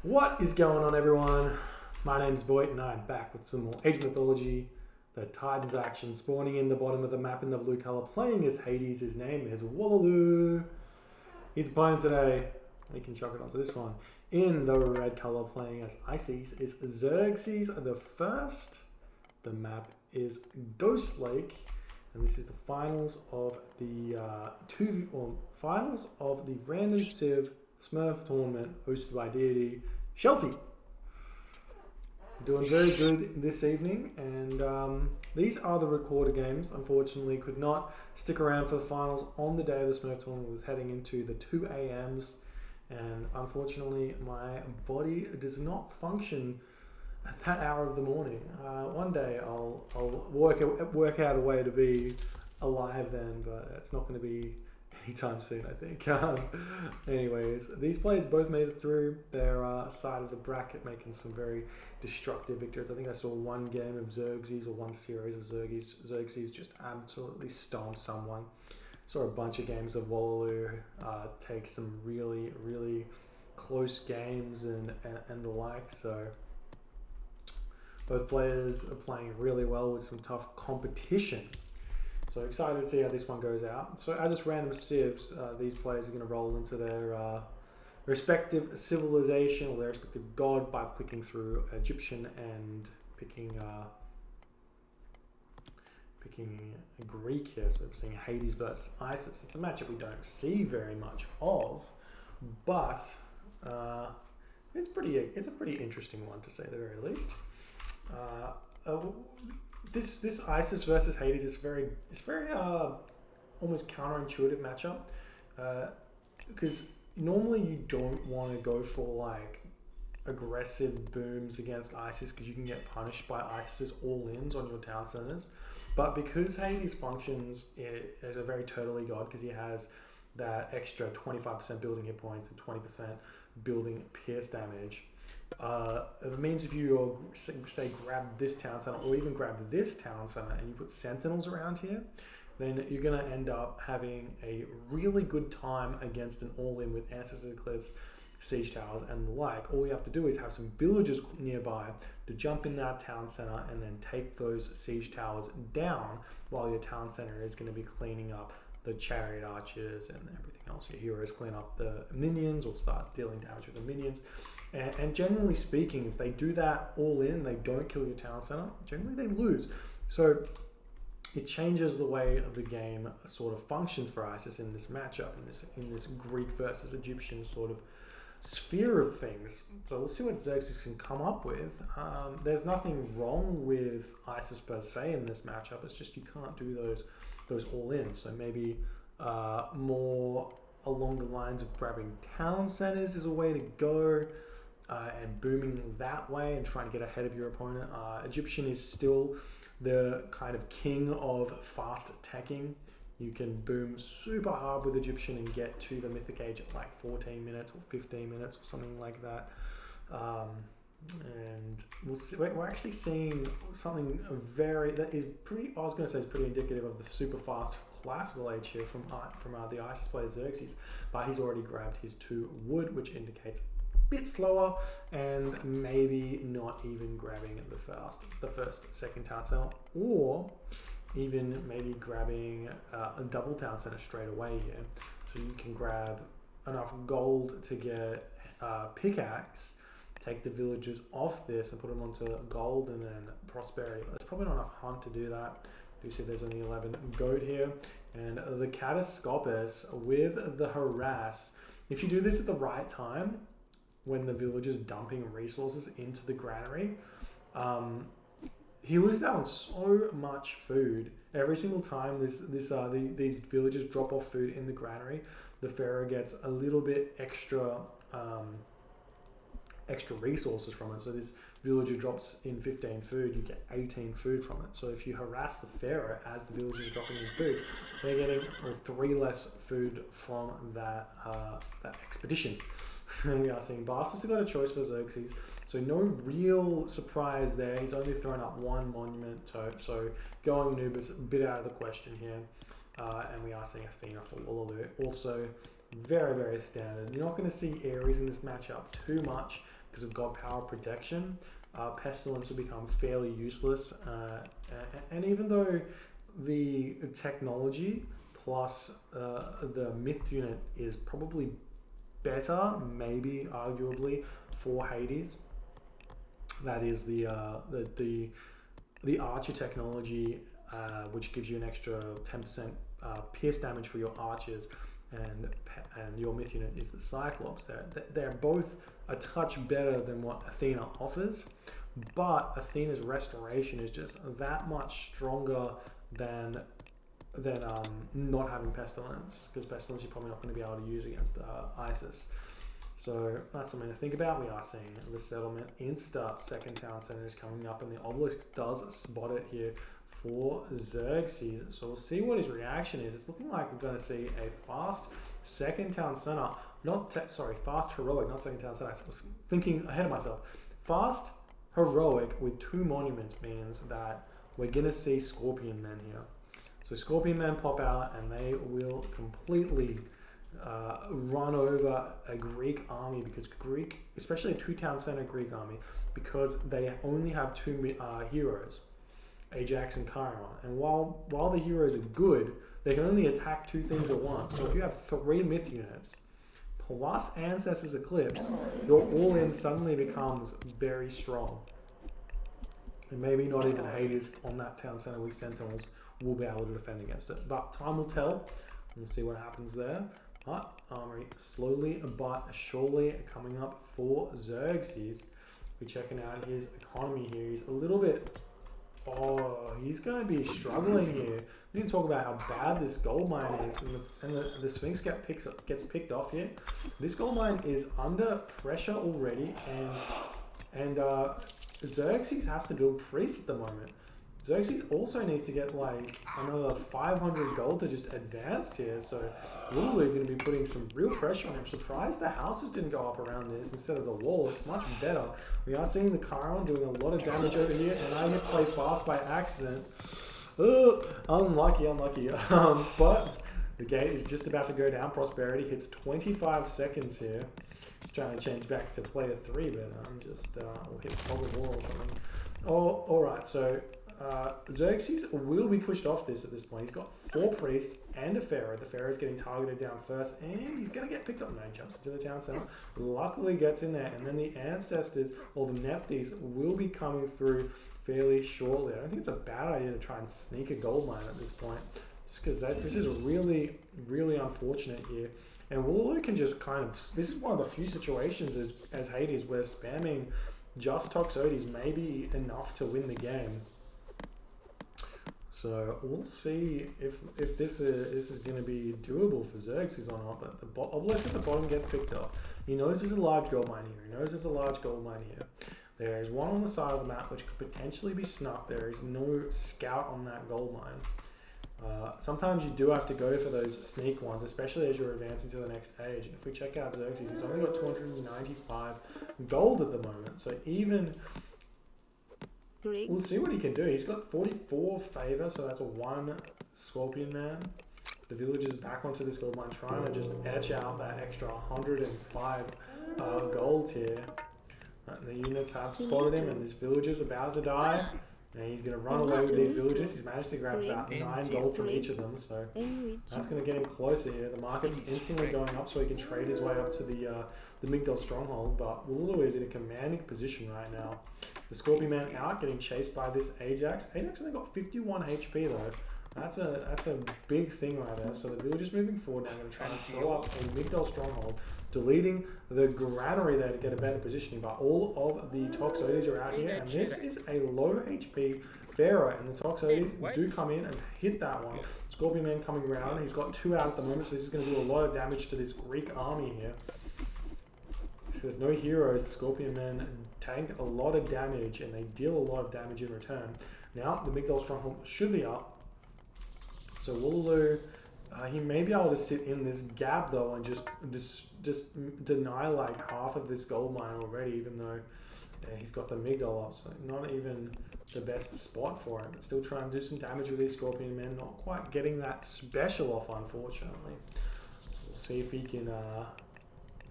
What is going on, everyone? My name's Boyd and I'm back with some more Age of Mythology. The Titans action spawning in the bottom of the map in the blue color, playing as Hades. His name is Wallaloo. He's playing today. We can chuck it onto this one. In the red color, playing as Isis, is Xerxes the First. The map is Ghost Lake, and this is the finals of the finals of the Random Civ Smurf tournament hosted by Deity Shelty. Doing very good this evening, and these are the recorded games. Unfortunately, could not stick around for the finals on the day of the Smurf tournament. Was heading into the 2 a.m.s, and unfortunately, my body does not function at that hour of the morning. One day I'll work out a way to be alive then, but it's not going to be anytime soon, I think. Anyways, these players both made it through their side of the bracket, making some very destructive victories. I think I saw one game of Xerxes, or one series of Xerxes just absolutely stomp someone. Saw a bunch of games of Wallaloo take some really, really close games and the like. So both players are playing really well with some tough competition. So excited to see how this one goes out. So as it's random civs, these players are going to roll into their respective civilization or their respective god by clicking through Egyptian and picking Greek here. So we're seeing Hades versus Isis. It's a matchup we don't see very much of, but it's a pretty interesting one to say the very least. This Isis versus Hades is very almost counterintuitive matchup, because normally you don't want to go for like aggressive booms against Isis because you can get punished by Isis's all-ins on your town centers. But because Hades functions as a very turtley god, because he has that extra 25% building hit points and 20% building pierce damage, it means if you say grab this town center or even grab this town center and you put sentinels around here, then you're going to end up having a really good time against an all-in with Ancestors Eclipse, siege towers and the like. All you have to do is have some villagers nearby to jump in that town center and then take those siege towers down while your town center is going to be cleaning up the chariot archers and everything else. Your heroes clean up the minions or start dealing damage with the minions. And generally speaking, if they do that all in, they don't kill your town center, generally they lose. So it changes the way the game sort of functions for Isis in this matchup, in this Greek versus Egyptian sort of sphere of things. So we'll see what Xerxes can come up with. There's nothing wrong with Isis per se in this matchup. It's just you can't do those all in. So maybe more along the lines of grabbing town centers is a way to go. And booming that way and trying to get ahead of your opponent. Egyptian is still the kind of king of fast attacking. You can boom super hard with Egyptian and get to the mythic age at like 14 minutes or 15 minutes or something like that. And we'll see, we're actually seeing something that is pretty, I was going to say is pretty indicative of the super fast classical age here from the Isis player Xerxes, but he's already grabbed his 2 wood, which indicates bit slower and maybe not even grabbing the first second town center, or even maybe grabbing a double town center straight away here. So you can grab enough gold to get pickaxe, take the villagers off this and put them onto gold and then prosperity. There's probably not enough hunt to do that. You see there's only 11 goat here, and the Catascopus with the harass. If you do this at the right time, when the villager's dumping resources into the granary, he loses out on so much food. Every single time these villagers drop off food in the granary, the pharaoh gets a little bit extra resources from it. So this villager drops in 15 food, you get 18 food from it. So if you harass the pharaoh as the villagers are dropping in food, they're getting 3 less food from that expedition. And we are seeing Bastus has got a choice for Xerxes, so no real surprise there. He's only thrown up 1 monument, so going Anubis a bit out of the question here. And we are seeing Athena for Wallaloo. Also very, very standard. You're not going to see Ares in this matchup too much. because of God Power protection, Pestilence will become fairly useless. And even though the technology plus the Myth unit is probably better, maybe arguably, for Hades, that is the Archer technology, which gives you an extra 10% pierce damage for your archers, and your Myth unit is the Cyclops. They're both a touch better than what Athena offers, but Athena's restoration is just that much stronger than not having Pestilence, because Pestilence you're probably not going to be able to use against Isis. So that's something to think about. We are seeing the settlement insta second town center is coming up, and the obelisk does spot it here for Xerxes. So we'll see what his reaction is. It's looking like we're going to see a fast second town center. Fast heroic, not second town center. I was thinking ahead of myself. Fast heroic with 2 monuments means that we're going to see Scorpion Men here. So Scorpion Men pop out, and they will completely run over a Greek army, because especially a 2-town center Greek army, because they only have 2 heroes, Ajax and Chiron. And while the heroes are good, they can only attack 2 things at once. So if you have 3 Myth units plus Ancestors Eclipse, your all-in suddenly becomes very strong. And maybe not even Hades on that town center with Sentinels will be able to defend against it. But time will tell. We'll see what happens there. But armory slowly but surely coming up for Xerxes. We're checking out his economy here. He's a little bit... he's going to be struggling here. We need to talk about how bad this gold mine is, and the Sphinx gets picked off here. This gold mine is under pressure already, and Xerxes has to build priests at the moment. Xerxes also needs to get like another 500 gold to just advance here, so Lulu going to be putting some real pressure on him. Surprised the houses didn't go up around this instead of the wall. It's much better. We are seeing the Chiron doing a lot of damage over here, and I hit play fast by accident. Unlucky. But the gate is just about to go down. Prosperity hits 25 seconds here. Just trying to change back to player 3, but I'm just we'll hit toggle wall or something. Alright, so Xerxes will be pushed off this at this point. He's got 4 priests and a pharaoh. The pharaoh is getting targeted down first, and he's going to get picked up. No, he jumps into the town center. Luckily gets in there, and then the ancestors, or the Nephthys, will be coming through fairly shortly. I don't think it's a bad idea to try and sneak a gold mine at this point, just because this is really, really unfortunate here. And Wooloo can just kind of... This is one of the few situations as Hades where spamming just Toxotes may be enough to win the game. So we'll see if this is going to be doable for Xerxes or not. But the obelisk at the bottom gets picked up. He knows there's a large gold mine here. There's one on the side of the map which could potentially be snuck. There is no scout on that gold mine. Sometimes you do have to go for those sneak ones, especially as you're advancing to the next age. And if we check out Xerxes, he's only got 295 gold at the moment. So even... We'll see what he can do. He's got 44 favor, so that's a 1 Scorpion Man. The villagers back onto this gold mine, trying to just etch out that extra 105 gold here. The units have spotted him, and this villager's about to die. And he's going to run away with these villagers. He's managed to grab about 9 gold from each of them, so that's going to get him closer here. The market's instantly going up, so he can trade his way up to the Migdol stronghold. But Wooloo is in a commanding position right now. The Scorpion Man out, getting chased by this Ajax. Ajax only got 51 HP though. That's a big thing right there. So the villagers moving forward now, going to try and throw up a Migdol stronghold, deleting the granary there to get a better positioning. But all of the Toxotes are out here, and this is a low HP Pharaoh, and the Toxotes do come in and hit that one. Scorpion Man coming around. He's got 2 out at the moment, so this is going to do a lot of damage to this Greek army here. So there's no heroes. The Scorpion Men tank a lot of damage, and they deal a lot of damage in return. Now the Migdol stronghold should be up. So Wooloo, he may be able to sit in this gap though, and just deny like half of this gold mine already, even though he's got the Migdol up. So not even the best spot for him. But still trying to do some damage with these Scorpion Men. Not quite getting that special off, unfortunately. We'll see if he can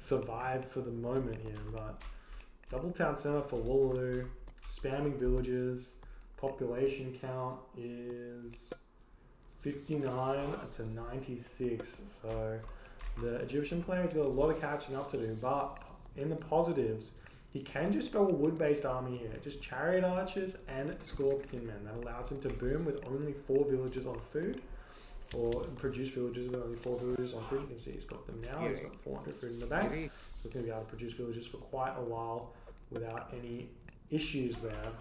survive for the moment here, but Double town center for Wooloo. Spamming villages. Population count is 59 to 96. So the Egyptian player's got a lot of catching up to do. But in the positives, he can just go a wood-based army here. Just chariot archers and scorpion men. That allows him to boom with only 4 villages on food. Or produce villages with only 4 villages on food. You can see he's got them now. He's got 400 food in the bank. So he's going to be able to produce villages for quite a while without any issues there.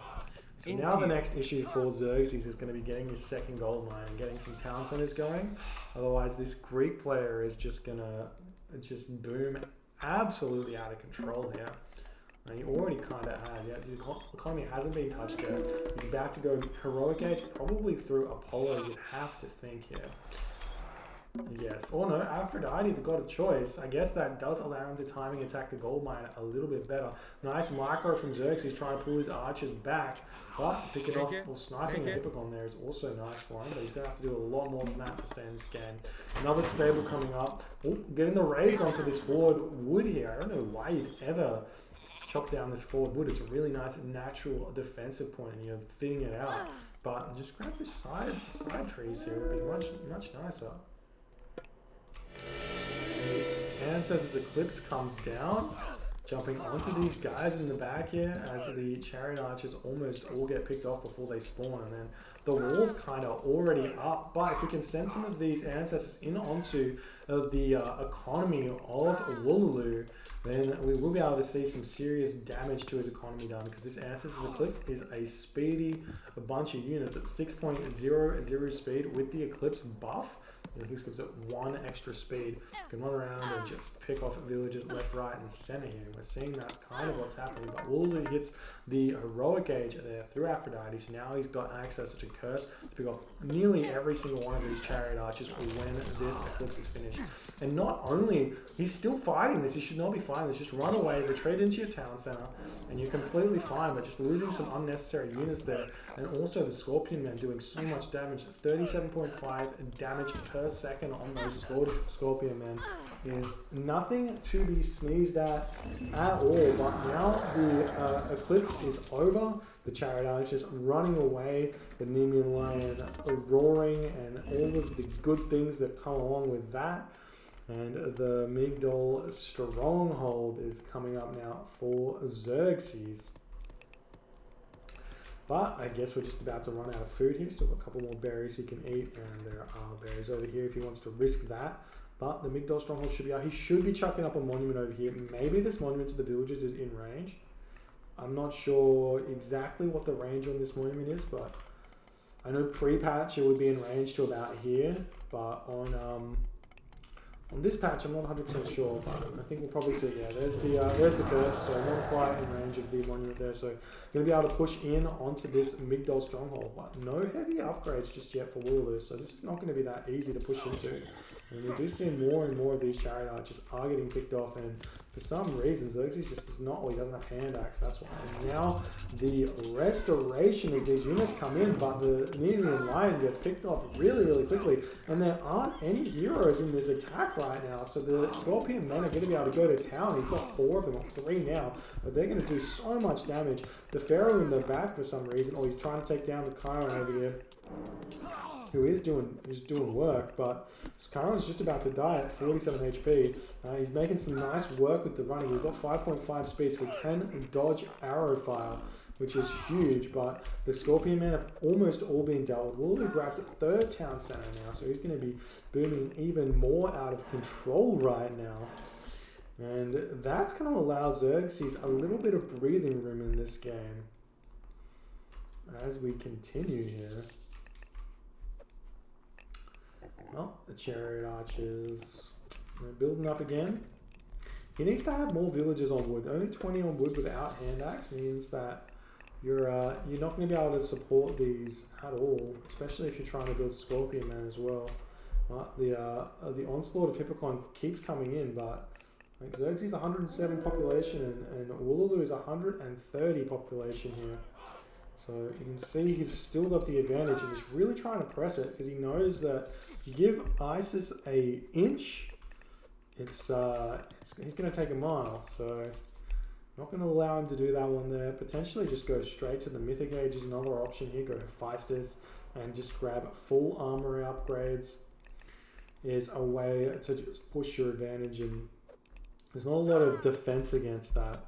So now the next issue for Xerxes is going to be getting his second gold mine and getting some town centers going. Otherwise, this Greek player is just going to just boom absolutely out of control here. And he already kind of has. Yeah, the economy hasn't been touched yet. He's about to go heroic age, probably through Apollo, you'd have to think here. Yes. Or no, Aphrodite, the god of choice. I guess that does allow him to timing attack the gold mine a little bit better. Nice micro from Xerxes trying to pull his archers back. But pick it off, or sniping the Hippocon there is also nice for him. But he's going to have to do a lot more than that to stay in this game. Another stable coming up. Oh, getting the raids onto this forward wood here. I don't know why you'd ever chop down this forward wood. It's a really nice natural defensive point and you're thinning it out. But just grab the side trees here would be much nicer. Ancestors Eclipse comes down, jumping onto these guys in the back here as the chariot archers almost all get picked off before they spawn, and then the wall's kind of already up. But if we can send some of these ancestors in onto the economy of Wooloo, then we will be able to see some serious damage to his economy done, because this Ancestors Eclipse is a speedy bunch of units at 6.00 speed with the Eclipse buff. This gives it 1 extra speed. You can run around and just pick off villages left, right, and center here. We're seeing that's kind of what's happening. But Wooloo hits the heroic age there through Aphrodite, so now he's got access to Curse to pick off nearly every single one of these chariot archers when this Eclipse is finished. And not only, he's still fighting this, he should not be fighting this, just run away, retreat into your town center, and you're completely fine, but just losing some unnecessary units there. And also the Scorpion Men doing so much damage, 37.5 damage per second on those Scorpion Men is nothing to be sneezed at all. But now the Eclipse is over, the chariot archers running away, the Nemean Lion roaring, and all of the good things that come along with that. And the Migdol Stronghold is coming up now for Xerxes. But I guess we're just about to run out of food here. Still got a couple more berries he can eat, and there are berries over here if he wants to risk that. But the Migdol Stronghold should be out. He should be chucking up a monument over here. Maybe this monument to the villagers is in range. I'm not sure exactly what the range on this monument is, but I know pre-patch it would be in range to about here. But on this patch, I'm not 100% sure, but I think we'll probably see. Yeah, there's the burst, so I'm not quite in range of the monument there. So going to be able to push in onto this Migdol Stronghold, but no heavy upgrades just yet for Wooloo. So this is not going to be that easy to push into. And we do see more and more of these chariot archers are getting picked off, and for some reason Xerxes just does not, well, he doesn't have hand axe, that's why. And now the restoration as these units come in, but the Nemean Lion gets picked off really quickly, and there aren't any heroes in this attack right now, so the Scorpion Men are going to be able to go to town. He's got 4 of them, or 3 now, but they're going to do so much damage. The Pharaoh in the back for some reason, or he's trying to take down the Chiron over here, who is doing work, but Chiron's just about to die at 47 HP. He's making some nice work with the running. We've got 5.5 speed, so we can dodge arrow fire, which is huge, but the Scorpion Men have almost all been dealt with. Wooloo grabs a 3rd town center now, so he's going to be booming even more out of control right now. And that's going to allow Xerxes a little bit of breathing room in this game as we continue here. Well, the chariot archers are building up again. He needs to have more villagers on wood. Only 20 on wood without hand axe means that you're not going to be able to support these at all, especially if you're trying to build Scorpion Man as well. The onslaught of Hippocon keeps coming in, but like Xerxes 107 population and Wooloo is 130 population here. So you can see he's still got the advantage, and he's really trying to press it because he knows that give Isis an inch, he's going to take a mile. So Not going to allow him to do that one there. Potentially just go straight to the Mythic Age is another option here. Go to Feistus and just grab full armor upgrades is a way to just push your advantage, and there's not a lot of defense against that.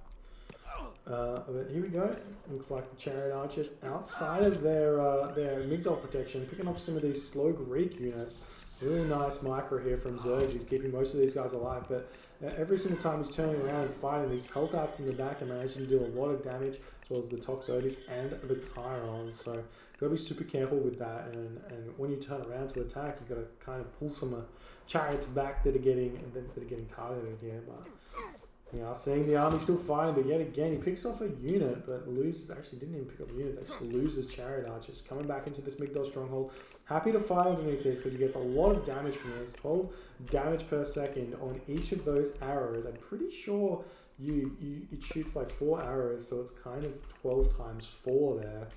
But here we go. Looks like the Chariot Archers outside of their Migdol protection, picking off some of these slow Greek units. Really nice micro here from Zerg. He's keeping most of these guys alive, but every single time he's turning around and fighting, these Peltats in the back are managing to do a lot of damage, as well as the Toxotes and the Chiron. So gotta be super careful with that. And when you turn around to attack, you gotta kind of pull some chariots back that are getting targeted here. But you know, seeing the army still fighting, but yet again he picks off a unit, but loses. Actually, didn't even pick up a unit. They just loses Chariot Archers coming back into this Migdol stronghold. Happy to fight underneath this because he gets a lot of damage from this. 12 damage per second on each of those arrows. I'm pretty sure it shoots like 4 arrows, so it's kind of 12 times 4 there.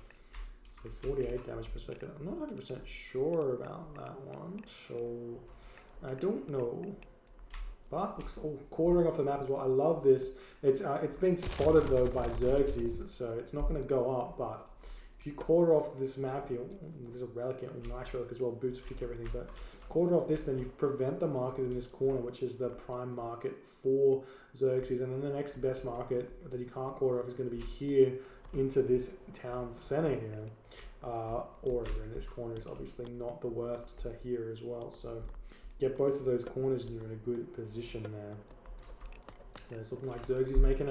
So 48 damage per second. I'm not 100% sure about that one, so I don't know. But looks quartering off the map as well. I love this. It's been spotted though by Xerxes, so it's not going to go up. But if you quarter off this map here, there's a relic, nice relic as well. Boots kick everything, but quarter off this, then you prevent the market in this corner, which is the prime market for Xerxes, and then the next best market that you can't quarter off is going to be here into this town center here. Or in this corner is obviously not the worst to here as well. So get both of those corners and you're in a good position there. Yeah, it's looking like Xerxes making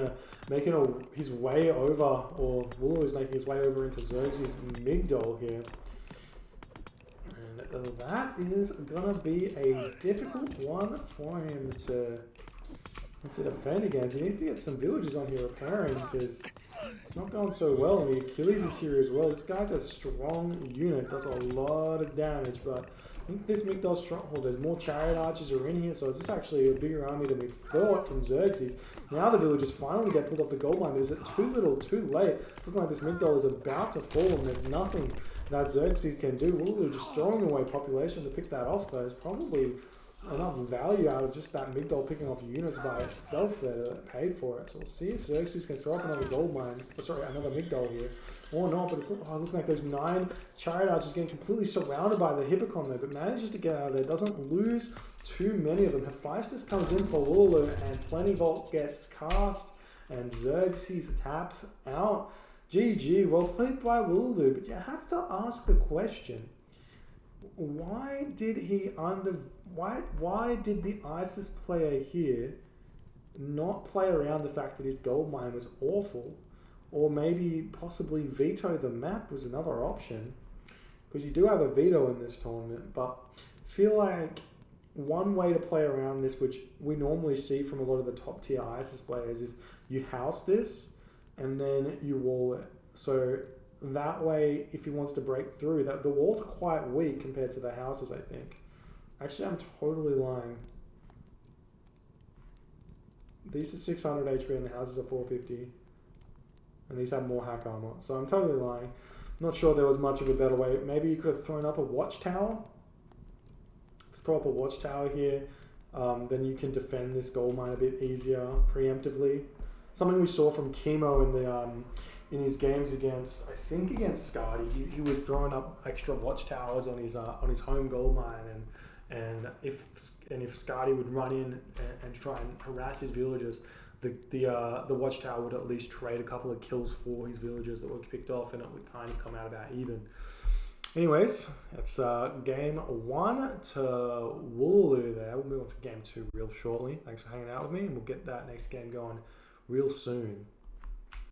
his way over, or Wooloo is making his way over into Xerxes' Migdol here. And that is gonna be a difficult one for him to defend against. He needs to get some villagers on here repairing because it's not going so well. And the Achilles is here as well. This guy's a strong unit, does a lot of damage, but I think this Migdol stronghold, there's more Chariot Archers are in here, so it's just actually a bigger army than we thought from Xerxes. Now the villagers finally get pulled off the gold line, but is it too little, too late? It's looking like this Migdol is about to fall, and there's nothing that Xerxes can do. Wooloo just throwing away population to pick that off, though. There's probably enough value out of just that Migdol picking off units by itself there that paid for it. So we'll see if Xerxes can throw up another gold mine, another Migdol here. Or not, but it's looking like those 9 Chariot Archers getting completely surrounded by the Hippocon there, but manages to get out of there, doesn't lose too many of them. Hephaestus comes in for Wooloo, and Plentyvault gets cast, and Xerxes taps out. GG, well played by Wooloo, but you have to ask the question, why did the ISIS player here not play around the fact that his gold mine was awful? Or maybe possibly veto the map was another option, because you do have a veto in this tournament. But I feel like one way to play around this, which we normally see from a lot of the top tier ISIS players, is you house this and then you wall it. So that way, if he wants to break through, that the walls are quite weak compared to the houses, I think. Actually, I'm totally lying. These are 600 HP and the houses are 450. And these have more hack armor. So I'm totally lying. Not sure there was much of a better way. Maybe you could have thrown up a watchtower. Throw up a watchtower here. Then you can defend this gold mine a bit easier preemptively. Something we saw from Chemo in the in his games against Skadi. He was throwing up extra watchtowers on his home gold mine, and if Skadi would run in and try and harass his villagers, the watchtower would at least trade a couple of kills for his villagers that were picked off, and it would kind of come out about even. Anyways, that's game 1 to Wooloo there. We'll move on to game 2 real shortly. Thanks for hanging out with me, and we'll get that next game going real soon.